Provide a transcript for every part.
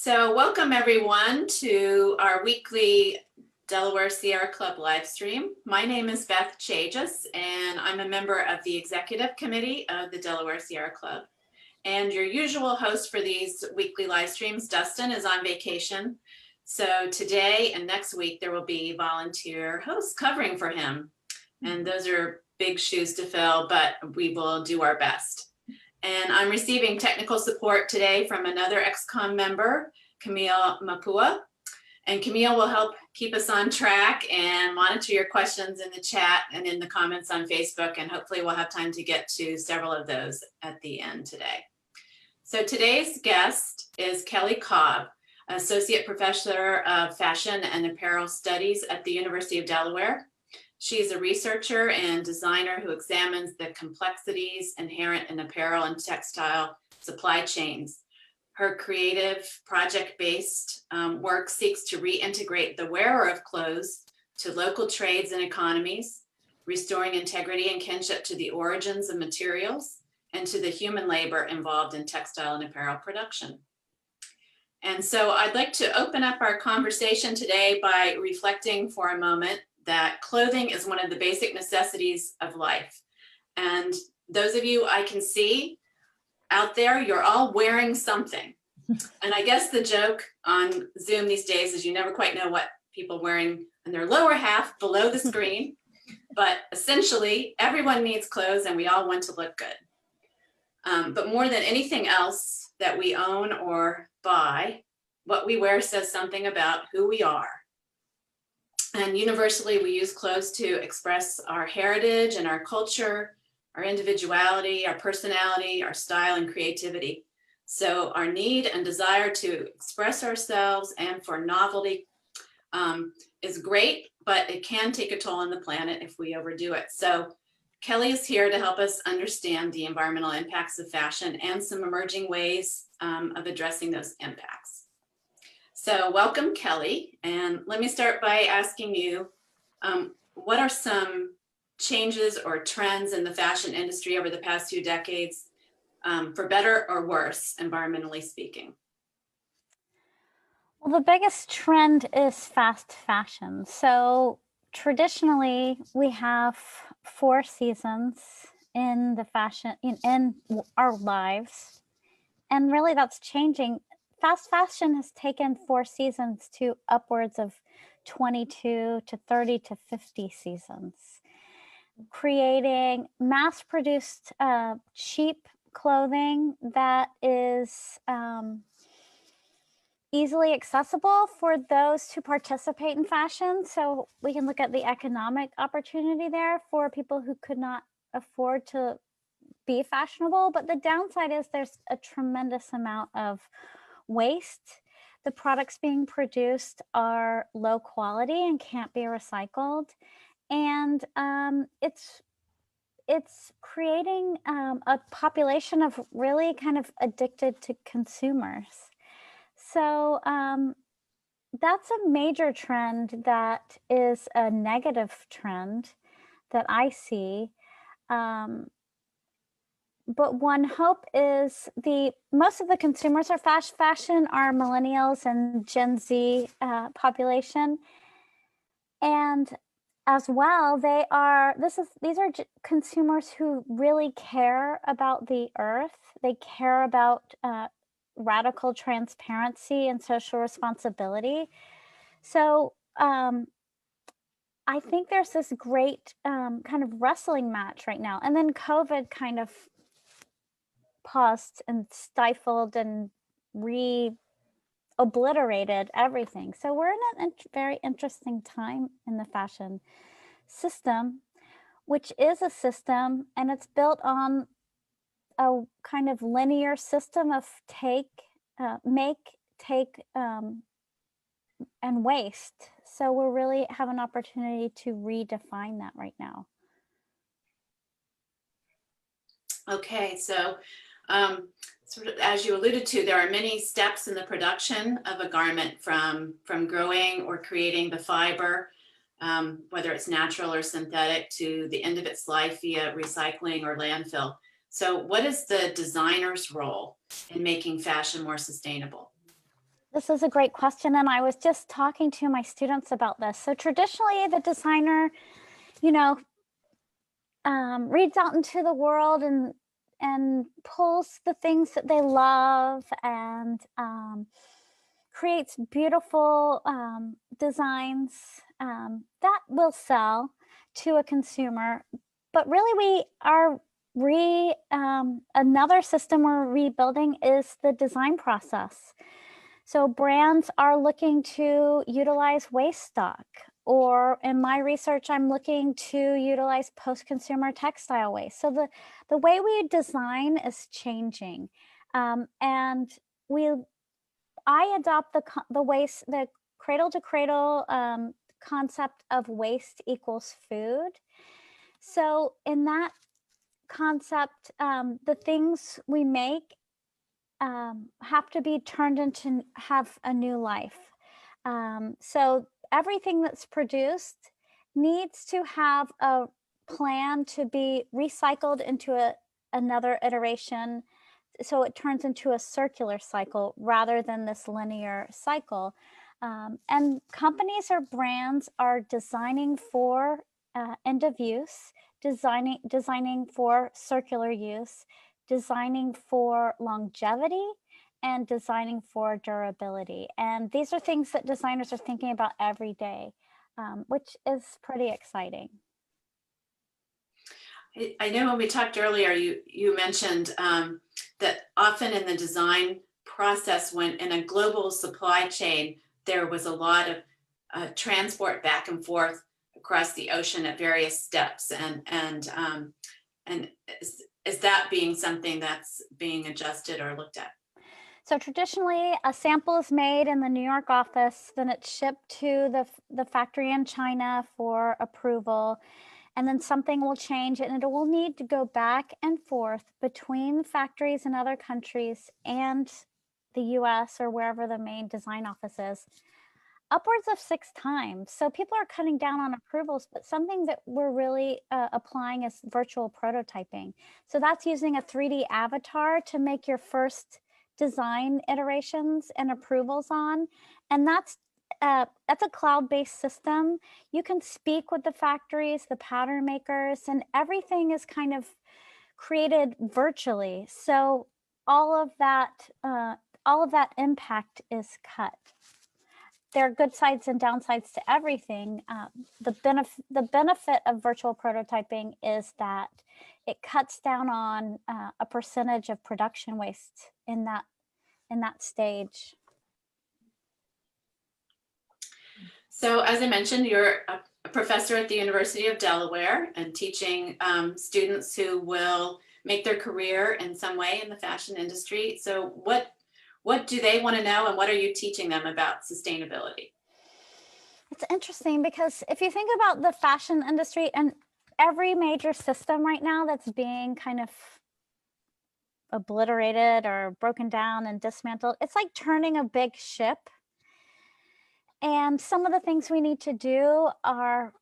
So welcome everyone to our weekly Delaware Sierra Club live stream. My name is Beth Chagas and I'm a member of the executive committee of the Delaware Sierra Club. And your usual host for these weekly live streams, Dustin, is on vacation. So today and next week there will be volunteer hosts covering for him. And those are big shoes to fill, but we will do our best. And I'm receiving technical support today from another XCOM member, Camille Mapua. And Camille will help keep us on track and monitor your questions in the chat and in the comments on Facebook. And hopefully we'll have time to get to several of those at the end today. So today's guest is Kelly Cobb, Associate Professor of Fashion and Apparel Studies at the University of Delaware. She's a researcher and designer who examines the complexities inherent in apparel and textile supply chains. Her creative, project-based work seeks to reintegrate the wearer of clothes to local trades and economies, restoring integrity and kinship to the origins of materials and to the human labor involved in textile and apparel production. And so I'd like to open up our conversation today by reflecting for a moment that clothing is one of the basic necessities of life. And those of you I can see out there, you're all wearing something. And I guess the joke on Zoom these days is you never quite know what people are wearing in their lower half below the screen. But essentially, everyone needs clothes and we all want to look good. But more than anything else that we own or buy, what we wear says something about who we are. And universally, we use clothes to express our heritage and our culture, our individuality, our personality, our style and creativity. So our need and desire to express ourselves and for novelty is great, but it can take a toll on the planet if we overdo it. So Kelly is here to help us understand the environmental impacts of fashion and some emerging ways of addressing those impacts. So welcome, Kelly. And let me start by asking you, what are some changes or trends in the fashion industry over the past few decades, for better or worse, environmentally speaking? Well, the biggest trend is fast fashion. So traditionally, we have 4 seasons in the fashion in our lives, and really that's changing. Fast fashion has taken 4 seasons to upwards of 22 to 30 to 50 seasons, creating mass-produced cheap clothing that is easily accessible for those who participate in fashion. So we can look at the economic opportunity there for people who could not afford to be fashionable. But the downside is there's a tremendous amount of waste. The products being produced are low quality and can't be recycled. And it's creating a population of really kind of addicted to consumers. So that's a major trend that is a negative trend that I see. But one hope is most of the consumers of fast fashion are millennials and Gen Z population. And as well, these are consumers who really care about the earth. They care about radical transparency and social responsibility. So I think there's this great kind of wrestling match right now. And then COVID kind of paused and stifled and obliterated everything. So we're in a very interesting time in the fashion system, which is a system, and it's built on a kind of linear system of make, take, and waste. So we really have an opportunity to redefine that right now. Okay, so sort of as you alluded to, there are many steps in the production of a garment from growing or creating the fiber, whether it's natural or synthetic, to the end of its life via recycling or landfill. So what is the designer's role in making fashion more sustainable? This is a great question, and I was just talking to my students about this. So traditionally, the designer, you know, reads out into the world and pulls the things that they love and creates beautiful designs that will sell to a consumer. But really, we are another system we're rebuilding is the design process. So brands are looking to utilize waste stock, or in my research, I'm looking to utilize post-consumer textile waste. So the way we design is changing, and I adopt the cradle to cradle concept of waste equals food. So in that concept, the things we make have to be turned into have a new life. So everything that's produced needs to have a plan to be recycled into another iteration. So it turns into a circular cycle rather than this linear cycle. And companies or brands are designing for end of use, designing for circular use, designing for longevity, and designing for durability. And these are things that designers are thinking about every day, which is pretty exciting. I know when we talked earlier, you mentioned that often in the design process, when in a global supply chain, there was a lot of transport back and forth across the ocean at various steps, and is that being something that's being adjusted or looked at? So traditionally, a sample is made in the New York office, then it's shipped to the factory in China for approval, and then something will change and it will need to go back and forth between factories in other countries and the US or wherever the main design office is, upwards of 6 times. So people are cutting down on approvals, but something that we're really applying is virtual prototyping. So that's using a 3D avatar to make your first design iterations and approvals on. And that's a cloud-based system. You can speak with the factories, the pattern makers, and everything is kind of created virtually. So all of that impact is cut. There are good sides and downsides to everything. The benefit of virtual prototyping is that it cuts down on a percentage of production waste in that stage. So as I mentioned, you're a professor at the University of Delaware and teaching students who will make their career in some way in the fashion industry. So what do they want to know, and what are you teaching them about sustainability? It's interesting because if you think about the fashion industry and every major system right now that's being kind of obliterated or broken down and dismantled, it's like turning a big ship. And some of the things we need to do are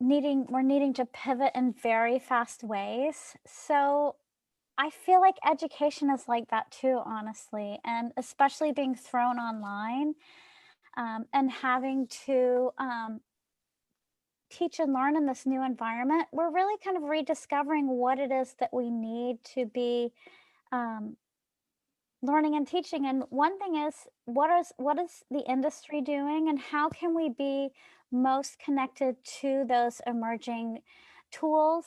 we're needing to pivot in very fast ways. So I feel like education is like that too, honestly, and especially being thrown online and having to teach and learn in this new environment. We're really kind of rediscovering what it is that we need to be learning and teaching. And one thing is, what is the industry doing, and how can we be most connected to those emerging tools,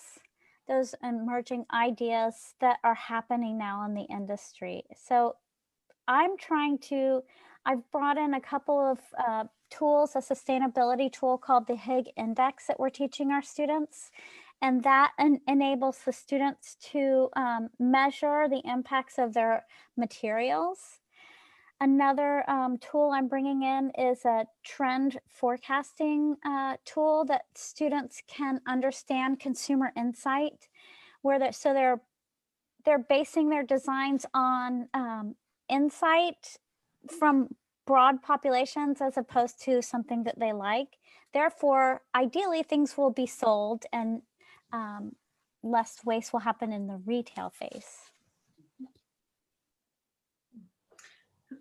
those emerging ideas that are happening now in the industry. So I've brought in a couple of tools, a sustainability tool called the Higg Index that we're teaching our students. And that enables the students to measure the impacts of their materials. Another tool I'm bringing in is a trend forecasting tool that students can understand consumer insight, they're basing their designs on insight from broad populations as opposed to something that they like. Therefore, ideally, things will be sold and less waste will happen in the retail phase.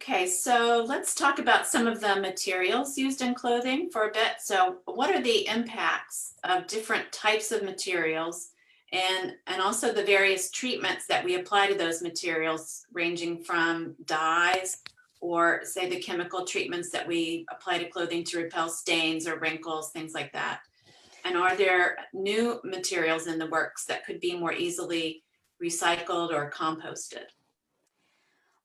Okay, so let's talk about some of the materials used in clothing for a bit. So what are the impacts of different types of materials and also the various treatments that we apply to those materials, ranging from dyes or say the chemical treatments that we apply to clothing to repel stains or wrinkles, things like that. And are there new materials in the works that could be more easily recycled or composted?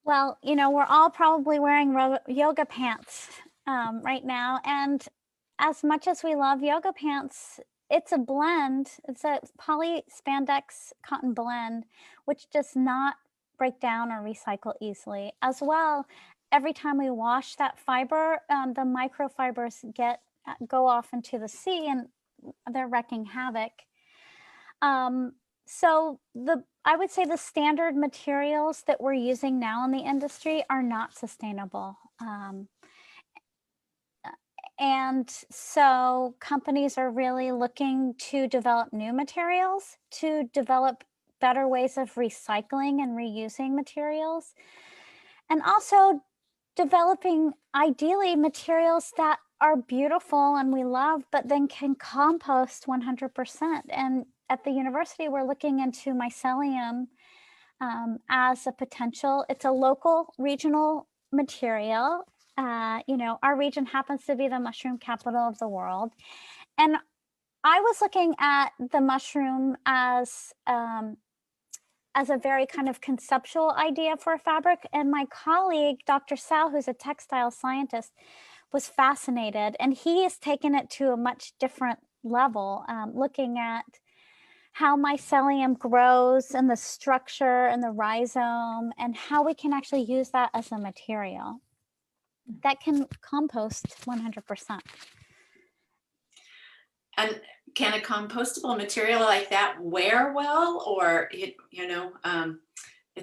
Well, we're all probably wearing yoga pants right now. And as much as we love yoga pants, it's a blend. It's a poly spandex cotton blend, which does not break down or recycle easily. As well, every time we wash that fiber, the microfibers go off into the sea and they're wrecking havoc. So I would say the standard materials that we're using now in the industry are not sustainable. And so companies are really looking to develop new materials, to develop better ways of recycling and reusing materials, and also developing ideally materials that are beautiful and we love, but then can compost 100%. And at the university, we're looking into mycelium as a potential. It's a local regional material. Our region happens to be the mushroom capital of the world. And I was looking at the mushroom as a very kind of conceptual idea for a fabric. And my colleague, Dr. Sal, who's a textile scientist, was fascinated. And he has taken it to a much different level, looking at how mycelium grows and the structure and the rhizome and how we can actually use that as a material that can compost 100%. And can a compostable material like that wear well, or it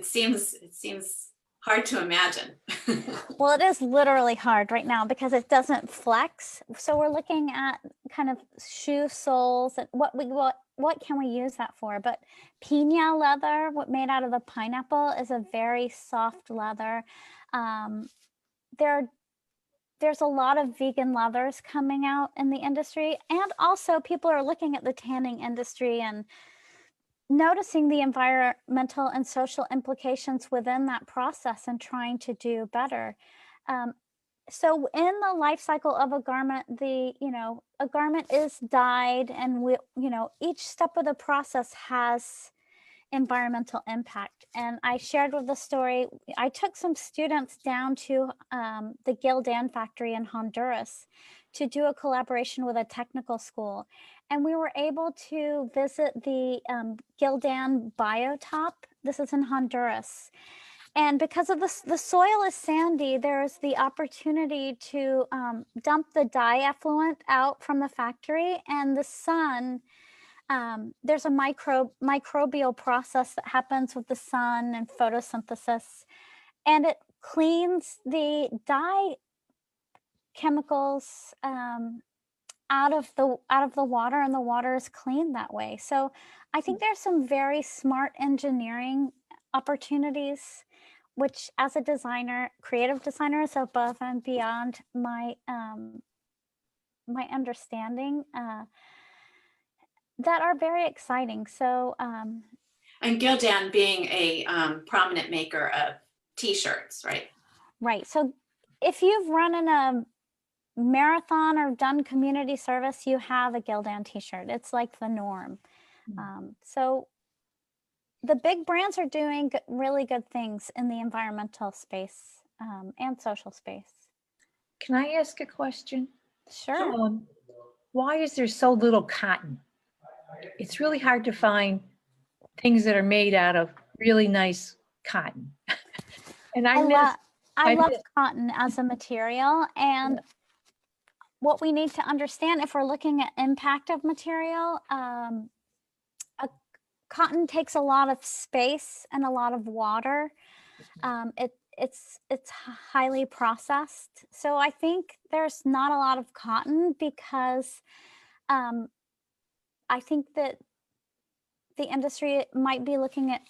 seems hard to imagine. Well, it is literally hard right now because it doesn't flex. So we're looking at kind of shoe soles and what can we use that for? But piña leather, made out of the pineapple, is a very soft leather. There's a lot of vegan leathers coming out in the industry, and also people are looking at the tanning industry and noticing the environmental and social implications within that process and trying to do better. So in the life cycle of a garment, a garment is dyed, and each step of the process has environmental impact. And I shared with the story, I took some students down to the Gildan factory in Honduras to do a collaboration with a technical school. And we were able to visit the Gildan biotop. This is in Honduras. And because of the soil is sandy, there's the opportunity to dump the dye effluent out from the factory, and the sun, there's a microbial process that happens with the sun and photosynthesis, and it cleans the dye chemicals out of the water, and the water is clean that way. So I think there's some very smart engineering opportunities, which as a designer, creative designer, is above and beyond my my understanding, that are very exciting. So and Gildan being a prominent maker of t-shirts, right? Right. So if you've run in a marathon or done community service, you have a Gildan t-shirt. It's like the norm. So the big brands are doing really good things in the environmental space and social space. Can I ask a question? Sure. Why is there so little cotton? It's really hard to find things that are made out of really nice cotton. And I love cotton as a material. And what we need to understand, if we're looking at impact of material, cotton takes a lot of space and a lot of water. It's highly processed. So I think there's not a lot of cotton because I think that the industry might be looking at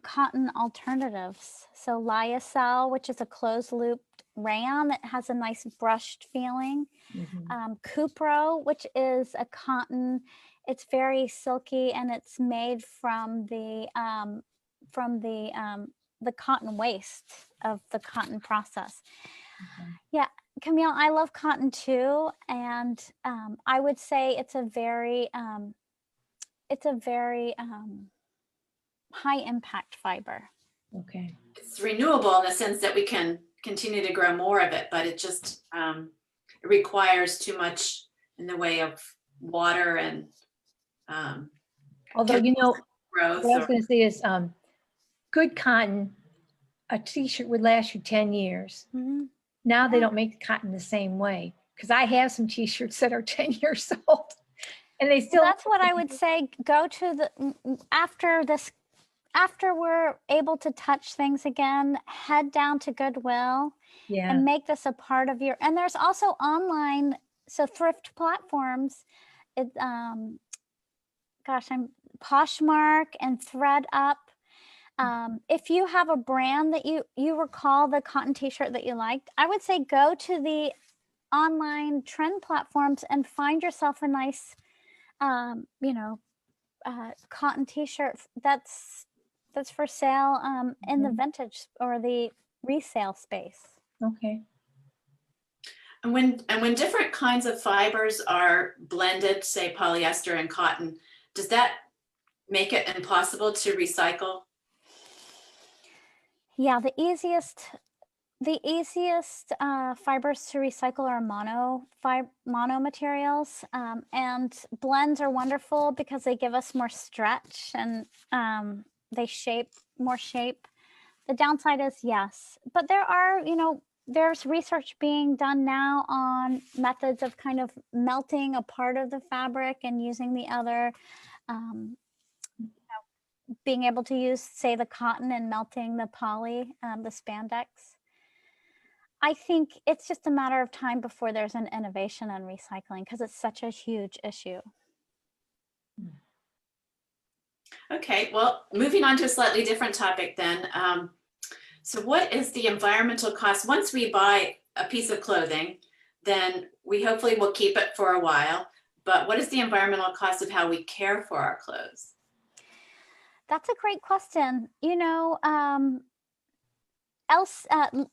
cotton alternatives. So lyocell, which is a closed looped rayon that has a nice brushed feeling. Cupro, which is a cotton, it's very silky and it's made from the cotton waste of the cotton process. Yeah, Camille, I love cotton too, and I would say it's a very high impact fiber. Okay. It's renewable in the sense that we can continue to grow more of it, but it just it requires too much in the way of water and Although, you know, growth. what I was going to say is good cotton, a t-shirt would last you 10 years. Now they don't make the cotton the same way, because I have some t-shirts that are 10 years old and they still. Well, that's what I would say. Go to the, after we're able to touch things again, head down to Goodwill and make this a part of your, and there's also online, so thrift platforms, it, I'm Poshmark and ThreadUp. If you have a brand that you recall the cotton t-shirt that you liked, I would say go to the online trend platforms and find yourself a nice, cotton t-shirt that's for sale in the vintage or the resale space. Okay. And when different kinds of fibers are blended, say polyester and cotton, does that make it impossible to recycle? Yeah, the easiest fibers to recycle are mono materials, and blends are wonderful because they give us more stretch and they shape more shape. The downside is yes, but there are, there's research being done now on methods of kind of melting a part of the fabric and using the other, being able to use, say, the cotton and melting the poly, the spandex. I think it's just a matter of time before there's an innovation in recycling because it's such a huge issue. Okay, well, moving on to a slightly different topic then. So what is the environmental cost? Once we buy a piece of clothing, then we hopefully will keep it for a while. But what is the environmental cost of how we care for our clothes? That's a great question.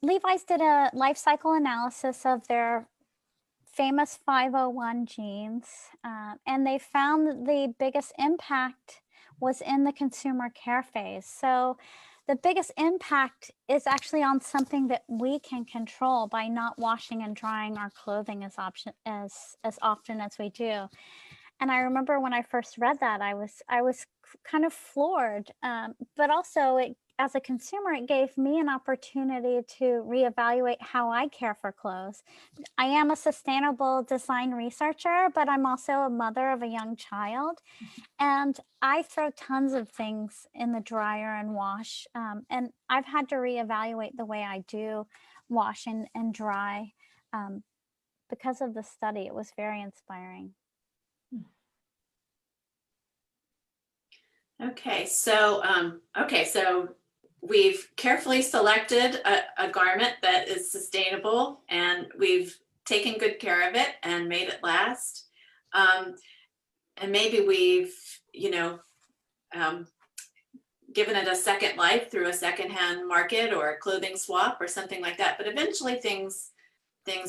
Levi's did a life cycle analysis of their famous 501 jeans, and they found that the biggest impact was in the consumer care phase. So the biggest impact is actually on something that we can control by not washing and drying our clothing as often as we do. And I remember when I first read that, I was kind of floored, but also as a consumer, it gave me an opportunity to reevaluate how I care for clothes. I am a sustainable design researcher, but I'm also a mother of a young child. And I throw tons of things in the dryer and wash. And I've had to reevaluate the way I do wash and dry because of the study. It was very inspiring. Okay, so we've carefully selected a garment that is sustainable, and we've taken good care of it and made it last. And maybe we've, given it a second life through a secondhand market or a clothing swap or something like that. But eventually things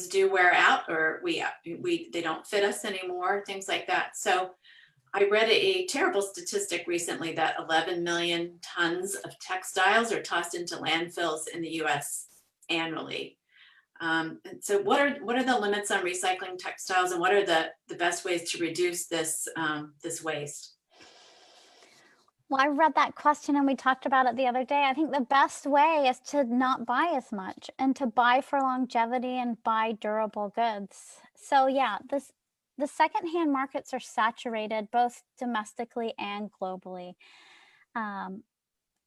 do wear out, or they don't fit us anymore, things like that. So I read a terrible statistic recently that 11 million tons of textiles are tossed into landfills in the US annually. And so what are the limits on recycling textiles, and what are the best ways to reduce this waste? Well, I read that question and we talked about it the other day. I think the best way is to not buy as much and to buy for longevity and buy durable goods. So yeah, the secondhand markets are saturated both domestically and globally. And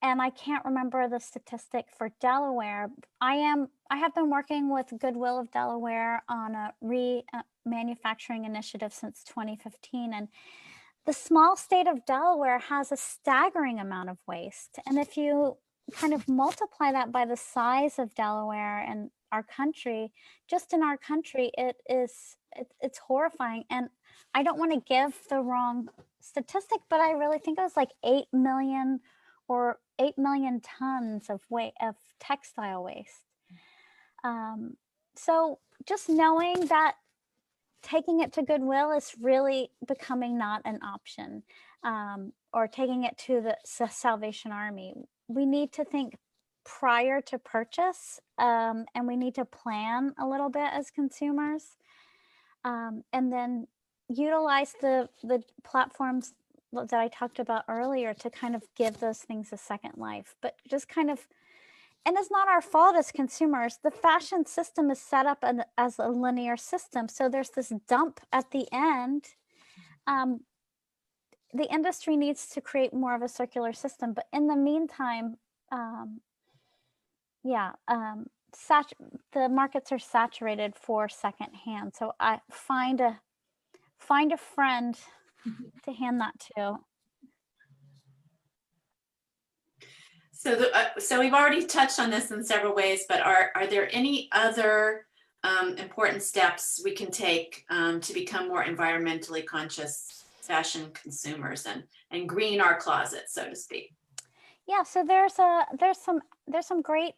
I can't remember the statistic for Delaware. I have been working with Goodwill of Delaware on a manufacturing initiative since 2015. And the small state of Delaware has a staggering amount of waste. And if you kind of multiply that by the size of Delaware and our country, just in our country, it's horrifying. And I don't want to give the wrong statistic, but I really think it was like 8 million tons of textile waste. So just knowing that taking it to Goodwill is really becoming not an option, or taking it to the Salvation Army. We need to think prior to purchase, and we need to plan a little bit as consumers, and then utilize the platforms that I talked about earlier to kind of give those things a second life. But just kind of, and it's not our fault as consumers. The fashion system is set up as a linear system. So there's this dump at the end. The industry needs to create more of a circular system. But in the meantime, the markets are saturated for secondhand. So I find a friend to hand that to. So we've already touched on this in several ways, but are there any other important steps we can take to become more environmentally conscious fashion consumers and green our closet, so to speak? Yeah, so there's some great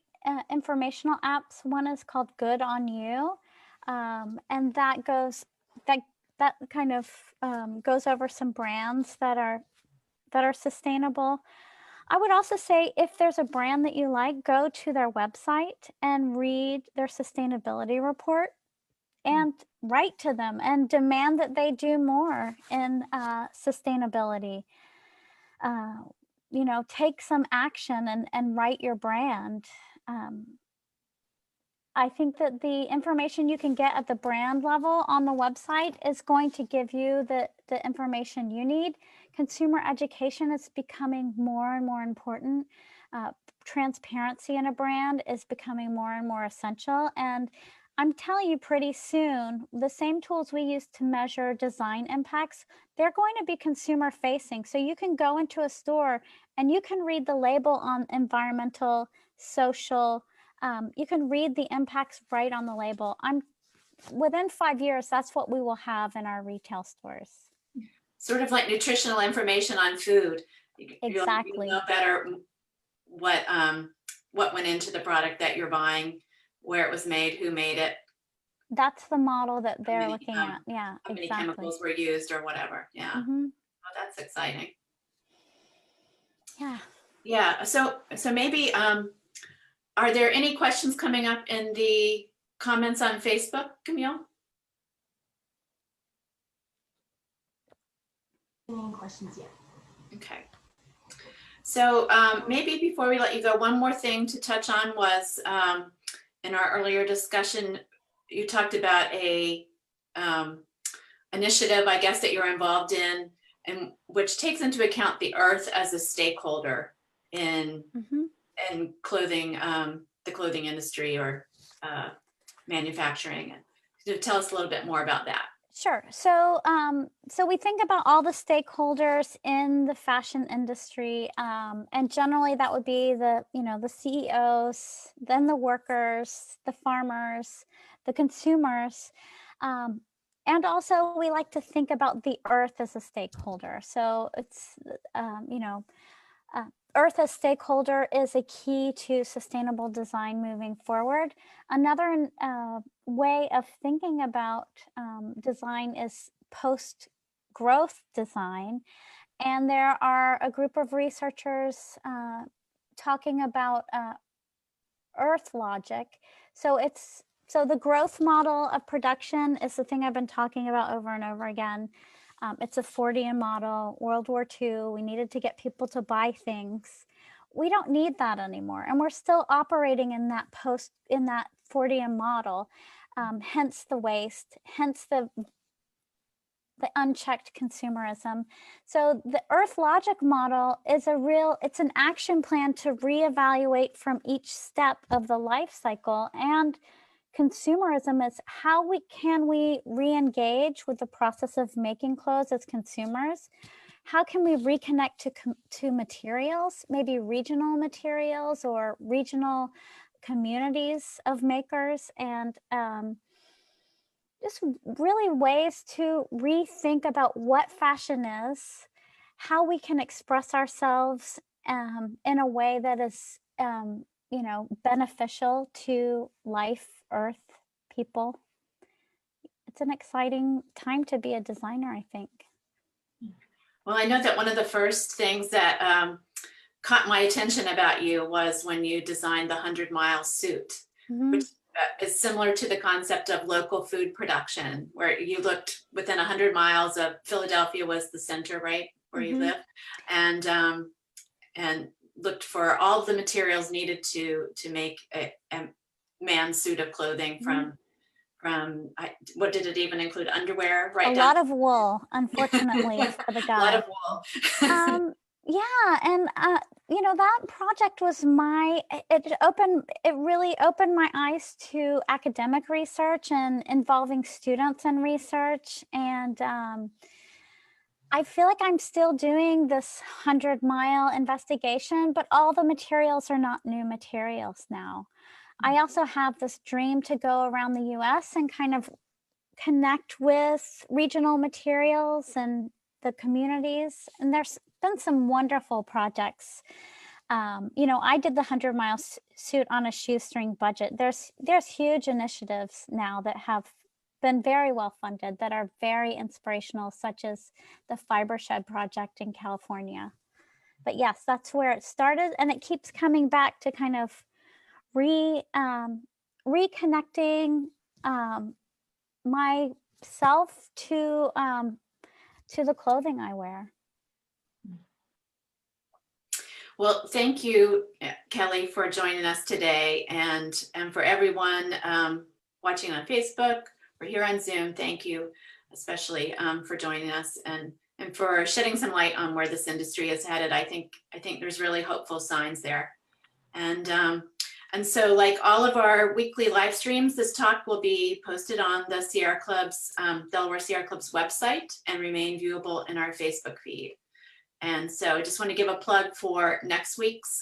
informational apps. One is called Good on You, and that kind of goes over some brands that are sustainable. I would also say if there's a brand that you like, go to their website and read their sustainability report and write to them and demand that they do more in sustainability. Take some action and write your brand. I think that the information you can get at the brand level on the website is going to give you the information you need. Consumer education is becoming more and more important. Transparency in a brand is becoming more and more essential. And I'm telling you, pretty soon, the same tools we use to measure design impacts, they're going to be consumer facing. So you can go into a store and you can read the label on environmental, social. You can read the impacts right on the label. Within 5 years, that's what we will have in our retail stores. Sort of like nutritional information on food. Exactly. You'll know better what went into the product that you're buying, where it was made, who made it. That's the model that they're looking at. Yeah, how many exactly. chemicals were used or whatever. Yeah. Mm-hmm. Oh, that's exciting. Yeah. Yeah. So maybe are there any questions coming up in the comments on Facebook, Camille? Any questions yet? Okay. So maybe before we let you go, one more thing to touch on was in our earlier discussion, you talked about a initiative, I guess, that you're involved in, and which takes into account the earth as a stakeholder in clothing, the clothing industry or manufacturing. So tell us a little bit more about that. Sure. So we think about all the stakeholders in the fashion industry, and generally that would be the CEOs, then the workers, the farmers, the consumers, and also we like to think about the earth as a stakeholder. So it's earth as stakeholder is a key to sustainable design moving forward. Another way of thinking about design is post-growth design. And there are a group of researchers talking about earth logic. So the growth model of production is the thing I've been talking about over and over again. It's a Fordian model. World War II, we needed to get people to buy things. We don't need that anymore. And we're still operating in that Fordian model, hence the waste, hence the unchecked consumerism. So the Earth Logic model is it's an action plan to reevaluate from each step of the life cycle and consumerism is how can we re-engage with the process of making clothes as consumers? How can we reconnect to materials, maybe regional materials or regional communities of makers, and just really ways to rethink about what fashion is, how we can express ourselves in a way that is, beneficial to life, earth, people. It's an exciting time to be a designer, I think. Well, I know that one of the first things that caught my attention about you was when you designed the 100-mile suit, which is similar to the concept of local food production, where you looked within 100 miles of Philadelphia was the center, right, where you live, and looked for all of the materials needed to make a man's suit of clothing from what did it even include? Underwear, right? A lot of wool, unfortunately, for the guy. A lot of wool. Yeah, and that project was it really opened my eyes to academic research and involving students in research. And I feel like I'm still doing this 100-mile investigation, but all the materials are not new materials now. I also have this dream to go around the US and kind of connect with regional materials and the communities. And there's been some wonderful projects. I did the 100-mile suit on a shoestring budget. There's huge initiatives now that have been very well funded that are very inspirational, such as the Fiber Shed project in California. But yes, that's where it started, and it keeps coming back to kind of reconnecting myself to the clothing I wear. Well, thank you, Kelly, for joining us today, and for everyone watching on Facebook or here on Zoom. Thank you, especially for joining us and for shedding some light on where this industry is headed. I think there's really hopeful signs there, and so, like all of our weekly live streams, this talk will be posted on the Sierra Club's Delaware Sierra Club's website and remain viewable in our Facebook feed. And so I just want to give a plug for next week's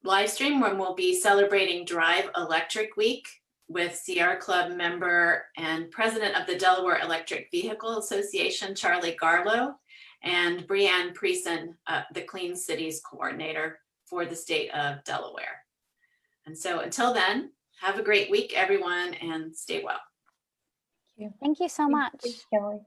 live stream, when we'll be celebrating Drive Electric Week with Sierra Club member and president of the Delaware Electric Vehicle Association, Charlie Garlow, and Brianne Preeson, the Clean Cities coordinator for the state of Delaware. And so until then, have a great week, everyone, and stay well. Thank you. Thank you so much. Thanks, Kelly.